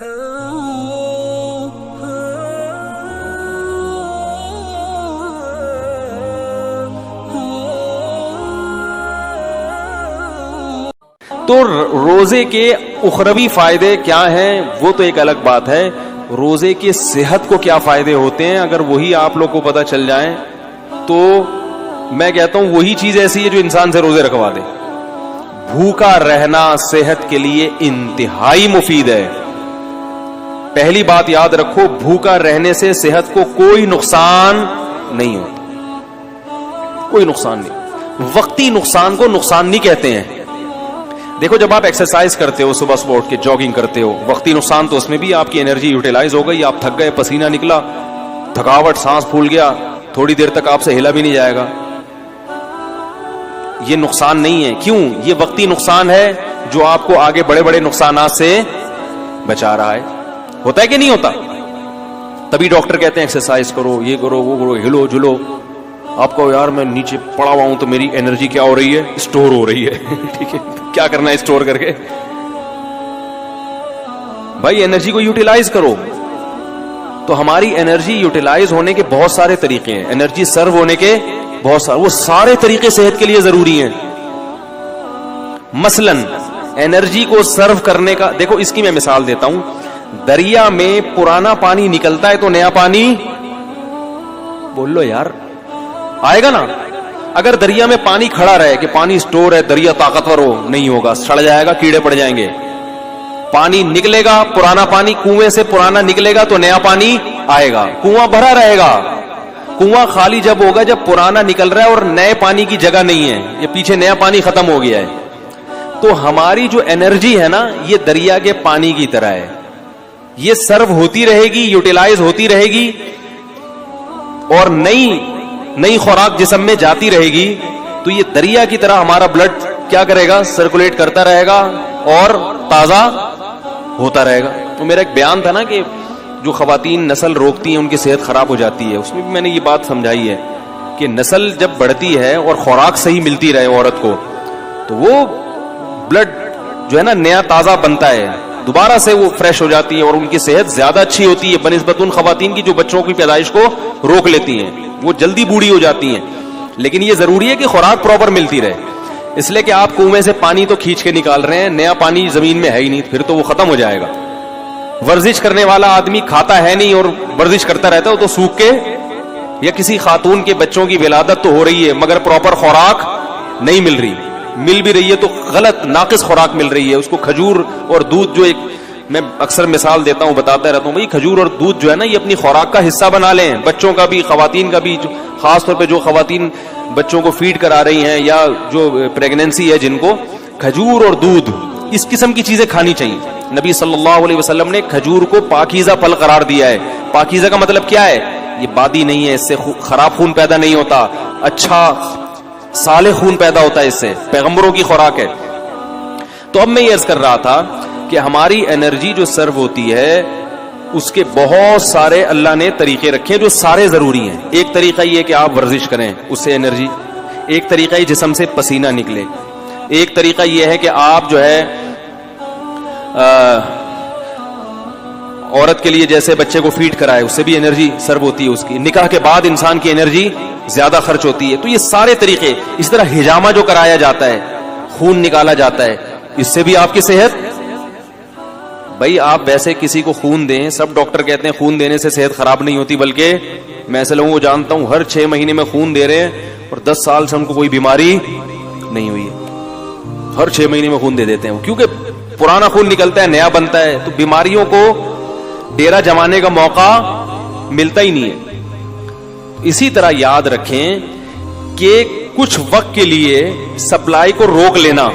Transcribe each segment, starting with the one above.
تو روزے کے اخروی فائدے کیا ہیں وہ تو ایک الگ بات ہے. روزے کی صحت کو کیا فائدے ہوتے ہیں اگر وہی آپ لوگ کو پتہ چل جائیں تو میں کہتا ہوں وہی چیز ایسی ہے جو انسان سے روزے رکھوا دے. بھوکا رہنا صحت کے لیے انتہائی مفید ہے. پہلی بات یاد رکھو, بھوکا رہنے سے صحت کو کوئی نقصان نہیں ہوتا, کوئی نقصان نہیں. وقتی نقصان کو نقصان نہیں کہتے ہیں. دیکھو جب آپ ایکسرسائز کرتے ہو, صبح صبح اٹھ کے جاگنگ کرتے ہو, وقتی نقصان تو اس میں بھی آپ کی انرجی یوٹیلائز ہو گئی, آپ تھک گئے, پسینہ نکلا, تھکاوٹ, سانس پھول گیا, تھوڑی دیر تک آپ سے ہلا بھی نہیں جائے گا. یہ نقصان نہیں ہے. کیوں؟ یہ وقتی نقصان ہے جو آپ کو آگے بڑے بڑے نقصانات سے بچا رہا ہے. ہوتا ہے کہ نہیں ہوتا؟ تبھی ڈاکٹر کہتے ہیں ایکسرسائز کرو, یہ کرو, وہ کرو, ہلو جلو. آپ کو یار میں نیچے پڑا ہوا ہوں تو میری انرجی کیا ہو رہی ہے؟ اسٹور ہو رہی ہے. ٹھیک ہے, کیا کرنا ہے اسٹور کر کے؟ بھائی انرجی کو یوٹیلائز کرو. تو ہماری انرجی یوٹیلائز ہونے کے بہت سارے طریقے ہیں, انرجی سرو ہونے کے بہت سارے, وہ سارے طریقے صحت کے لیے ضروری ہیں. مثلا انرجی کو سرو کرنے کا, دیکھو اس کی میں مثال دیتا ہوں. دریا میں پرانا پانی نکلتا ہے تو نیا پانی, بول لو یار, آئے گا نا. اگر دریا میں پانی کھڑا رہے کہ پانی سٹور ہے, دریا طاقتور ہو, نہیں ہوگا, سڑ جائے گا, کیڑے پڑ جائیں گے. پانی نکلے گا, پرانا پانی کنویں سے پرانا نکلے گا تو نیا پانی آئے گا. کنواں بھرا رہے گا. کنواں خالی جب ہوگا جب پرانا نکل رہا ہے اور نئے پانی کی جگہ نہیں ہے, یہ پیچھے نیا پانی ختم ہو گیا ہے. تو ہماری جو انرجی ہے نا, یہ دریا کے پانی کی طرح ہے. یہ سرو ہوتی رہے گی, یوٹیلائز ہوتی رہے گی, اور نئی خوراک جسم میں جاتی رہے گی. تو یہ دریا کی طرح ہمارا بلڈ کیا کرے گا؟ سرکولیٹ کرتا رہے گا اور تازہ ہوتا رہے گا. تو میرا ایک بیان تھا نا کہ جو خواتین نسل روکتی ہیں ان کی صحت خراب ہو جاتی ہے, اس میں بھی میں نے یہ بات سمجھائی ہے کہ نسل جب بڑھتی ہے اور خوراک صحیح ملتی رہے عورت کو, تو وہ بلڈ جو ہے نا نیا تازہ بنتا ہے, دوبارہ سے وہ فریش ہو جاتی ہے اور ان کی صحت زیادہ اچھی ہوتی ہے بنسبت ان خواتین کی جو بچوں کی پیدائش کو روک لیتی ہیں. وہ جلدی بوڑھی ہو جاتی ہیں. لیکن یہ ضروری ہے کہ خوراک پراپر ملتی رہے. اس لیے کہ آپ کنویں سے پانی تو کھینچ کے نکال رہے ہیں, نیا پانی زمین میں ہے ہی نہیں, پھر تو وہ ختم ہو جائے گا. ورزش کرنے والا آدمی کھاتا ہے نہیں اور ورزش کرتا رہتا ہے, وہ تو سوکھ کے, یا کسی خاتون کے بچوں کی ولادت تو ہو رہی ہے مگر پراپر خوراک نہیں مل رہی, مل بھی رہی ہے تو غلط ناقص خوراک مل رہی ہے. اس کو کھجور اور دودھ, جو ایک میں اکثر مثال دیتا ہوں, بتاتا رہتا ہوں, بھائی کھجور اور دودھ جو ہے نا یہ اپنی خوراک کا حصہ بنا لیں, بچوں کا بھی, خواتین کا بھی, خاص طور پہ جو خواتین بچوں کو فیڈ کرا رہی ہیں یا جو پریگننسی ہے جن کو, کھجور اور دودھ اس قسم کی چیزیں کھانی چاہیے. نبی صلی اللہ علیہ وسلم نے کھجور کو پاکیزہ پھل قرار دیا ہے. پاکیزہ کا مطلب کیا ہے؟ یہ بادی نہیں ہے, اس سے خراب خون پیدا نہیں ہوتا, اچھا صالح خون پیدا ہوتا ہے, اس سے پیغمبروں کی خوراک ہے. تو اب میں یہ عرض کر رہا تھا کہ ہماری انرجی جو سرو ہوتی ہے اس کے بہت سارے اللہ نے طریقے رکھے جو سارے ضروری ہیں. ایک طریقہ یہ کہ آپ ورزش کریں, اس سے انرجی. ایک طریقہ یہ جسم سے پسینہ نکلے. ایک طریقہ یہ ہے کہ آپ جو ہے عورت کے لیے جیسے بچے کو فیڈ کرائے, اس سے بھی انرجی سرو ہوتی ہے. اس کی نکاح کے بعد انسان کی انرجی زیادہ خرچ ہوتی ہے. تو یہ سارے طریقے, اس طرح حجامہ جو کرایا جاتا ہے, خون نکالا جاتا ہے, اس سے بھی آپ کی صحت. بھائی آپ ویسے کسی کو خون دیں, سب ڈاکٹر کہتے ہیں خون دینے سے صحت خراب نہیں ہوتی, بلکہ میں ایسے لوگوں کو جانتا ہوں ہر 6 مہینے میں خون دے رہے ہیں اور 10 سال سے ان کو کوئی بیماری نہیں ہوئی ہے. ہر 6 مہینے میں خون دے دیتے ہیں کیونکہ پرانا خون نکلتا ہے, نیا بنتا ہے, تو بیماریوں کو ڈیرا جمانے کا موقع ملتا ہی نہیں ہے. اسی طرح یاد رکھیں کہ کچھ وقت کے لیے سپلائی کو روک لینا,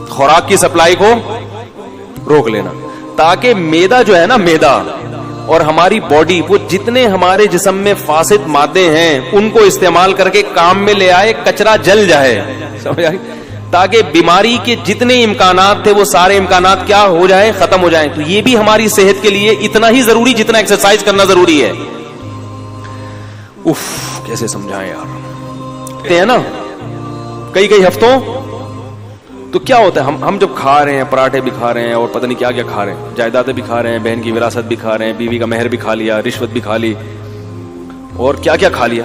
خوراک کی سپلائی کو روک لینا, تاکہ میدا جو ہے نا, میدا اور ہماری باڈی, وہ جتنے ہمارے جسم میں فاسد مادے ہیں ان کو استعمال کر کے کام میں لے آئے, کچرا جل جائے, سمجھ آئی, تاکہ بیماری کے جتنے امکانات تھے وہ سارے امکانات کیا ہو جائیں, ختم ہو جائیں. تو یہ بھی ہماری صحت کے لیے اتنا ہی ضروری جتنا ایکسرسائز کرنا ضروری ہے. کیسے سمجھائیں یار, ہے نا, کئی ہفتوں تو کیا ہوتا ہے, ہم جب کھا رہے ہیں, پراٹھے بھی کھا رہے ہیں اور پتہ نہیں کیا کیا کھا رہے ہیں, جائیدادیں بھی کھا رہے ہیں, بہن کی وراثت بھی کھا رہے ہیں, بیوی کا مہر بھی کھا لیا, رشوت بھی کھا لی, اور کیا کیا کھا لیا.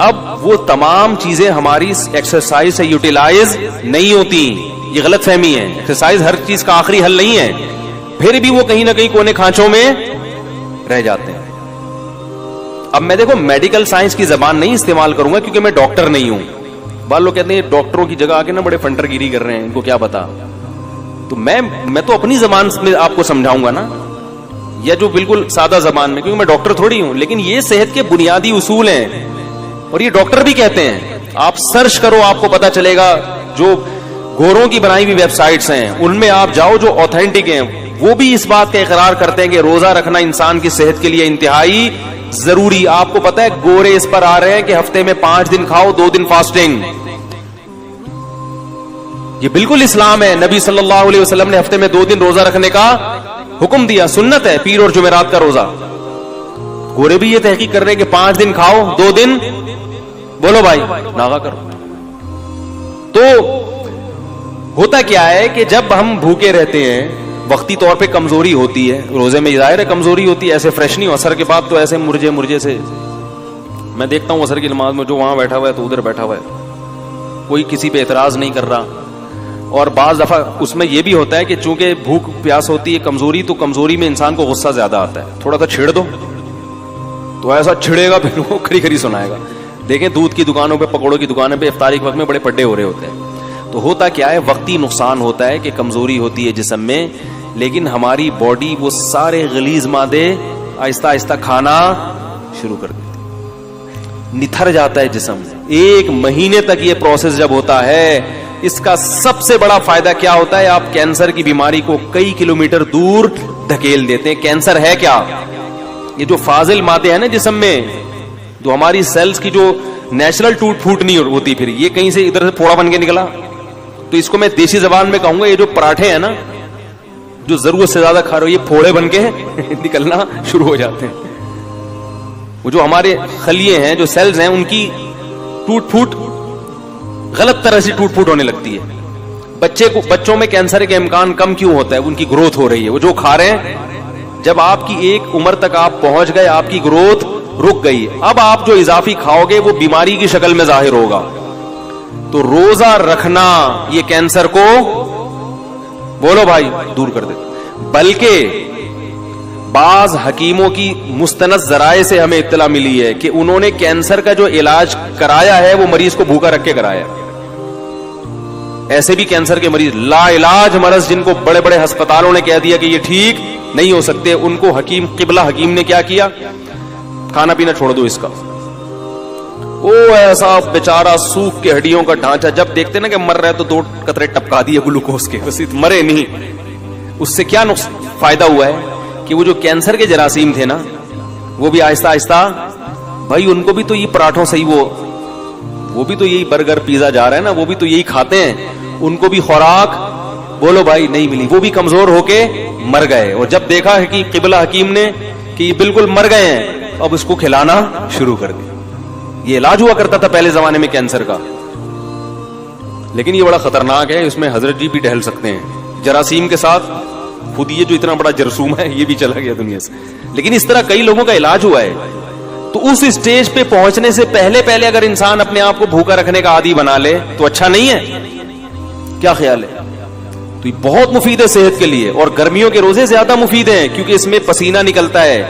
اب وہ تمام چیزیں ہماری ایکسرسائز سے یوٹیلائز نہیں ہوتی. یہ غلط فہمی ہے. ایکسرسائز ہر چیز کا آخری حل نہیں ہے, پھر بھی وہ کہیں نہ کہیں کونے کھانچوں میں رہ جاتے ہیں. اب میں دیکھو میڈیکل سائنس کی زبان نہیں استعمال کروں گا کیونکہ میں ڈاکٹر نہیں ہوں. بعض لوگ کہتے ہیں ڈاکٹروں کی جگہ آ کے نا بڑے فنٹر گیری کر رہے ہیں, ان کو کیا پتا. تو میں تو اپنی زبان میں آپ کو سمجھاؤں گا نا, یا جو بالکل سادہ زبان میں, کیونکہ میں ڈاکٹر تھوڑی ہوں. لیکن یہ صحت کے بنیادی اصول ہیں اور یہ ڈاکٹر بھی کہتے ہیں. آپ سرچ کرو, آپ کو پتا چلے گا. جو گوروں کی بنائی ہوئی ویب سائٹس ہیں ان میں آپ جاؤ جو اوتھینٹک ہیں, وہ بھی اس بات کا اقرار کرتے ہیں کہ روزہ رکھنا انسان کی صحت کے لیے انتہائی ضروری. آپ کو پتا ہے گورے اس پر آ رہے ہیں کہ ہفتے میں 5 دن کھاؤ, 2 دن فاسٹنگ. یہ بالکل اسلام ہے. نبی صلی اللہ علیہ وسلم نے ہفتے میں 2 دن روزہ رکھنے کا حکم دیا, سنت ہے پیر اور جمعرات کا روزہ. گورے بھی یہ تحقیق کر رہے ہیں کہ 5 دن کھاؤ, 2 دن بولو بھائی ناغا کرو. تو ہوتا کیا ہے کہ جب ہم بھوکے رہتے ہیں, وقتی طور پہ کمزوری ہوتی ہے, روزے میں ظاہر ہے کمزوری ہوتی ہے, ایسے فریش نہیں ہو. اثر کے بعد تو ایسے مرجے سے میں دیکھتا ہوں اثر کی نماز میں جو وہاں بیٹھا ہوا ہے تو ادھر بیٹھا ہوا ہے, کوئی کسی پہ اعتراض نہیں کر رہا. اور بعض دفعہ اس میں یہ بھی ہوتا ہے کہ چونکہ بھوک پیاس ہوتی ہے, کمزوری, تو کمزوری میں انسان کو غصہ زیادہ آتا ہے. تھوڑا سا چھیڑ دو تو ایسا چھڑے گا پھر وہ کھری کھری سنائے گا. دیکھیں دودھ کی دکانوں پہ, پکوڑوں کی دکانوں پہ افطاری کے وقت میں بڑے پڈے ہو رہے ہوتے ہیں. تو ہوتا کیا ہے, وقتی نقصان ہوتا ہے کہ کمزوری ہوتی ہے جسم میں, لیکن ہماری باڈی وہ سارے غلیظ مادے آہستہ آہستہ کھانا شروع کر دیتی, نتھر جاتا ہے جسم. 1 مہینے تک یہ پروسیس جب ہوتا ہے, اس کا سب سے بڑا فائدہ کیا ہوتا ہے, آپ کینسر کی بیماری کو کئی کلومیٹر دور دھکیل دیتے ہیں. کینسر ہے کیا, یہ جو فاضل مادے ہیں نا جسم میں, جو ہماری سیلز کی جو نیچرل ٹوٹ پھوٹ نہیں ہوتی, پھر یہ کہیں سے ادھر سے پھوڑا بن کے نکلا. تو اس کو میں دیسی زبان میں کہوں گا, یہ جو پراٹھے ہیں نا جو ضرورت سے زیادہ کھا رہے ہو, یہ پھوڑے بن کے نکلنا شروع ہو جاتے ہیں. وہ جو ہمارے خلیے ہیں, جو سیلز ہیں, ان کی ٹوٹ پھوٹ غلط طرح سے ٹوٹ پھوٹ ہونے لگتی ہے. بچوں میں کینسر کے امکان کم کیوں ہوتا ہے, ان کی گروتھ ہو رہی ہے. وہ جو کھا رہے ہیں, جب آپ کی ایک عمر تک آپ پہنچ گئے, آپ کی گروتھ رک گئی. اب آپ جو اضافی کھاؤ گے وہ بیماری کی شکل میں ظاہر ہوگا. تو روزہ رکھنا یہ کینسر کو بولو بھائی دور کر دے. بلکہ بعض حکیموں کی مستند ذرائع سے ہمیں اطلاع ملی ہے کہ انہوں نے کینسر کا جو علاج کرایا ہے وہ مریض کو بھوکا رکھ کے کرایا. ایسے بھی کینسر کے مریض لا علاج مرض, جن کو بڑے بڑے ہسپتالوں نے کہہ دیا کہ یہ ٹھیک نہیں ہو سکتے, ان کو قبلہ حکیم نے کیا کیا, کھانا پینا چھوڑ دو اس کا. وہ ایسا بیچارہ سوکھ کے ہڈیوں کا ڈھانچہ, جب دیکھتے نا کہ مر رہا ہے تو 2 قطرے ٹپکا دیے گلوکوز کے, بس مرے نہیں. اس سے کیا فائدہ ہوا ہے کہ وہ جو کینسر کے جراثیم تھے نا, وہ بھی آہستہ آہستہ, بھائی ان کو بھی تو یہ پراٹھوں سے ہی وہ بھی تو یہی برگر پیزا جا رہا ہے نا, وہ بھی تو یہی کھاتے ہیں, ان کو بھی خوراک بولو بھائی نہیں ملی, وہ بھی کمزور ہو کے مر گئے. اور جب دیکھا ہے کہ قبلہ حکیم نے کہ یہ بالکل مر گئے ہیں, اب اس کو کھلانا شروع کر دیا. یہ علاج ہوا کرتا تھا پہلے زمانے میں کینسر کا, لیکن یہ بڑا خطرناک ہے. اس میں حضرت جی بھی ٹہل سکتے ہیں جراثیم کے ساتھ. خود یہ جو اتنا بڑا جرثوم ہے یہ بھی چلا گیا دنیا سے, لیکن اس طرح کئی لوگوں کا علاج ہوا ہے. تو اس اسٹیج پہ پہنچنے سے پہلے اگر انسان اپنے آپ کو بھوکا رکھنے کا عادی بنا لے تو اچھا نہیں ہے. کیا خیال ہے؟ تو یہ بہت مفید ہے صحت کے لیے. اور گرمیوں کے روزے زیادہ مفید ہیں کیونکہ اس میں پسینہ نکلتا ہے,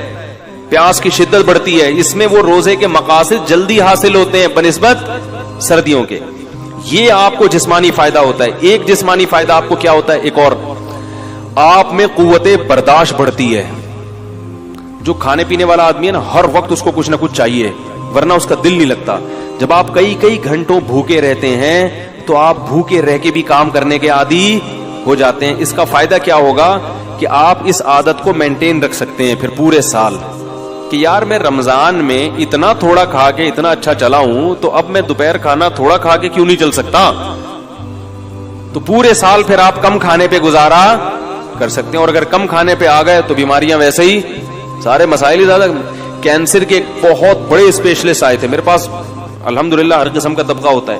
پیاس کی شدت بڑھتی ہے, اس میں وہ روزے کے مقاصد جلدی حاصل ہوتے ہیں بنسبت سردیوں کے. یہ آپ کو جسمانی فائدہ ہوتا ہے. ایک جسمانی فائدہ آپ کو کیا ہوتا ہے, ایک اور, آپ میں قوت برداشت بڑھتی ہے. جو کھانے پینے والا آدمی ہے نا, ہر وقت اس کو کچھ نہ کچھ چاہیے, ورنہ اس کا دل نہیں لگتا. جب آپ کئی گھنٹوں بھوکے رہتے ہیں تو آپ بھوکے رہ کے بھی کام کرنے کے عادی ہو جاتے ہیں. اس کا فائدہ کیا ہوگا کہ آپ اس عادت کو مینٹین رکھ سکتے ہیں پھر پورے سال, کہ یار میں رمضان میں اتنا تھوڑا کھا کے اتنا اچھا چلا ہوں, تو اب میں دوپہر کھانا تھوڑا کھا کے کیوں نہیں چل سکتا. تو پورے سال پھر آپ کم کھانے پہ گزارا کر سکتے ہیں. اور اگر کم کھانے پہ آ گئے تو بیماریاں ویسے ہی, سارے مسائل ہی زیادہ. کینسر کے بہت بڑے اسپیشلسٹ آئے تھے میرے پاس, الحمدللہ ہر قسم کا طبقہ ہوتا ہے.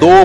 2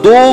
2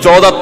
14